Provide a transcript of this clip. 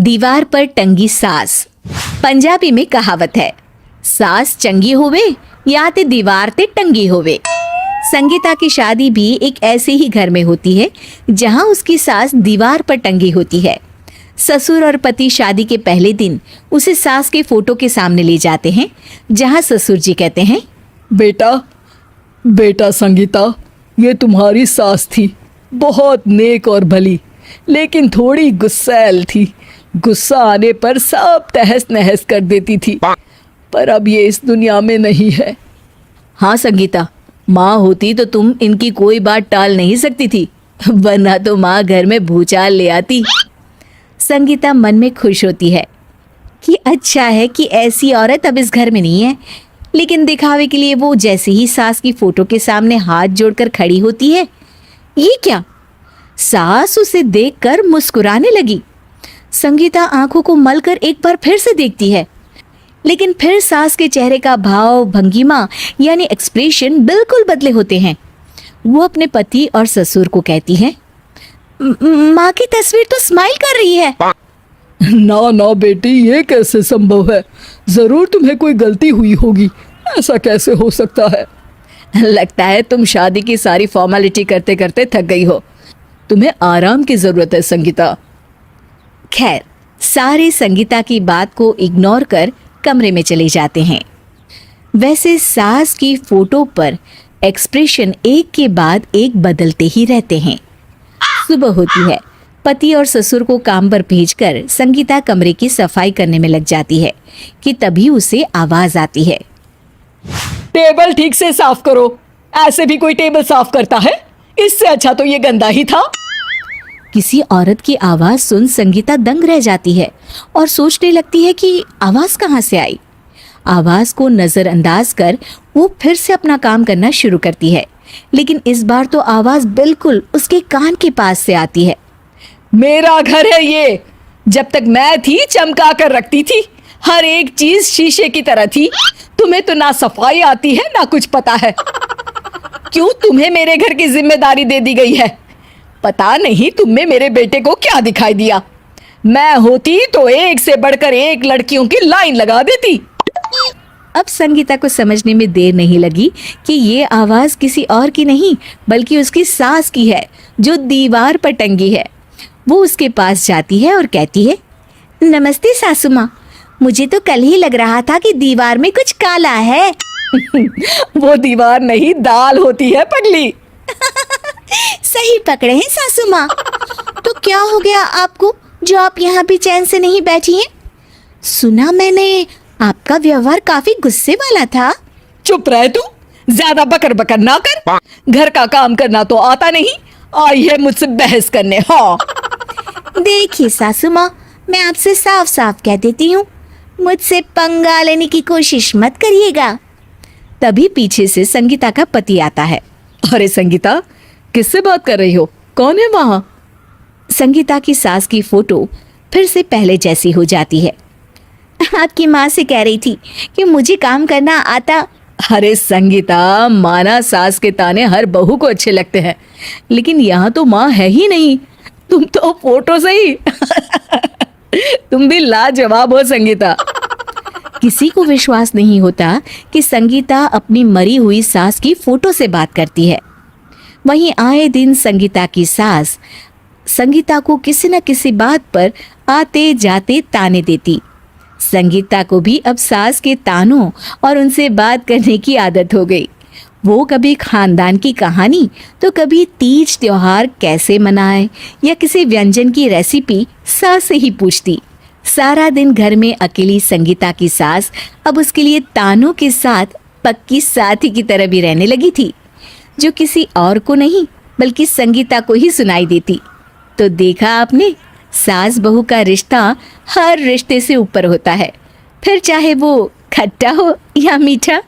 दीवार पर टंगी सास। पंजाबी में कहावत है, सास चंगी होवे या ते दीवार ते टंगी होवे। संगीता की शादी भी एक ऐसे ही घर में होती है जहां उसकी सास दीवार पर टंगी होती है। ससुर और पति शादी के पहले दिन उसे सास के फोटो के सामने ले जाते हैं, जहां ससुर जी कहते हैं, बेटा बेटा संगीता, ये तुम्हारी सास थी, बहुत नेक और भली, लेकिन थोड़ी गुस्सैल थी। गुस्सा आने पर सब तहस नहस कर देती थी, पर अब ये इस दुनिया में नहीं है। हाँ संगीता, माँ होती तो तुम इनकी कोई बात टाल नहीं सकती थी, वरना तो माँ घर में भूचाल ले आती। संगीता मन में खुश होती है कि अच्छा है कि ऐसी औरत अब इस घर में नहीं है, लेकिन दिखावे के लिए वो जैसे ही सास की फोटो के सामने हाथ जोड़कर खड़ी होती है, ये क्या? सास उसे देखकर मुस्कुराने लगी। संगीता आंखों को मलकर एक बार फिर से देखती है, लेकिन फिर सास के चेहरे का भाव, भंगिमा यानी एक्सप्रेशन बिल्कुल बदले होते हैं। वो अपने पति और ससुर को कहती है, माँ की तस्वीर तो स्माइल कर रही है। ना ना बेटी, ये कैसे संभव है? जरूर तुम्हें कोई गलती हुई होगी, ऐसा कैसे हो सकता है? लगता है तुम शादी की सारी फॉर्मेलिटी करते करते थक गई हो, तुम्हें आराम की जरूरत है संगीता। खैर, सारे संगीता की बात को इग्नोर कर कमरे में चले जाते हैं। वैसे सास की फोटो पर एक्सप्रेशन एक के बाद एक बदलते ही रहते हैं। सुबह होती है, पति और ससुर को काम पर भेजकर संगीता कमरे की सफाई करने में लग जाती है कि तभी उसे आवाज आती है, टेबल ठीक से साफ करो। ऐसे भी कोई टेबल साफ करता है? इससे अच्छा तो ये गंदा ही था। किसी औरत की आवाज सुन संगीता दंग रह जाती है और सोचने लगती है कि आवाज कहाँ से आई। आवाज को नजरअंदाज कर वो फिर से अपना काम करना शुरू करती है, लेकिन इस बार तो आवाज बिल्कुल उसके कान के पास से आती है। मेरा घर है ये, जब तक मैं थी चमका कर रखती थी, हर एक चीज शीशे की तरह थी। तुम्हें तो ना सफाई आती है ना कुछ पता है। क्यों तुम्हें मेरे घर की जिम्मेदारी दे दी गई है? पता नहीं तुम में मेरे बेटे को क्या दिखाई दिया। मैं होती तो एक से बढ़कर एक लड़कियों की लाइन लगा देती। अब संगीता को समझने में देर नहीं लगी कि ये आवाज किसी और की नहीं बल्कि उसकी सास की है, जो दीवार पर टंगी है। वो उसके पास जाती है और कहती है, नमस्ते सासू माँ, मुझे तो कल ही लग रहा था कि दीवार में कुछ काला है। वो दीवार नहीं, दाल होती है पगली। सही पकड़े हैं सासू माँ। तो क्या हो गया आपको जो आप यहाँ भी चैन से नहीं बैठी हैं? सुना मैंने आपका व्यवहार काफी गुस्से वाला था। चुप रह तू, ज्यादा बकर बकर ना कर। घर का काम करना तो आता नहीं, आई है मुझसे बहस करने। हाँ देखिए सासू माँ, मैं आपसे साफ साफ कह देती हूँ, मुझसे पंगा लेने की कोशिश मत करिएगा। तभी पीछे से संगीता का पति आता है। अरे संगीता, किससे बात कर रही हो? कौन है वहां? संगीता की सास की फोटो फिर से पहले जैसी हो जाती है। आपकी माँ से कह रही थी कि मुझे काम करना आता। अरे संगीता, माना सास के ताने हर बहू को अच्छे लगते हैं, लेकिन यहाँ तो माँ है ही नहीं, तुम तो फोटो से ही। तुम भी लाजवाब हो संगीता। किसी को विश्वास नहीं होता कि संगीता अपनी मरी हुई सास की फोटो से बात करती है। वहीं आए दिन संगीता की सास संगीता को किसी न किसी बात पर आते जाते ताने देती। संगीता को भी अब सास के तानों और उनसे बात करने की आदत हो गई। वो कभी खानदान की कहानी तो कभी तीज त्योहार कैसे मनाए या किसी व्यंजन की रेसिपी सास से ही पूछती। सारा दिन घर में अकेली संगीता की सास अब उसके लिए तानों के साथ पक्की साथी की तरह भी रहने लगी थी, जो किसी और को नहीं बल्कि संगीता को ही सुनाई देती। तो देखा आपने, सास बहू का रिश्ता हर रिश्ते से ऊपर होता है, फिर चाहे वो खट्टा हो या मीठा।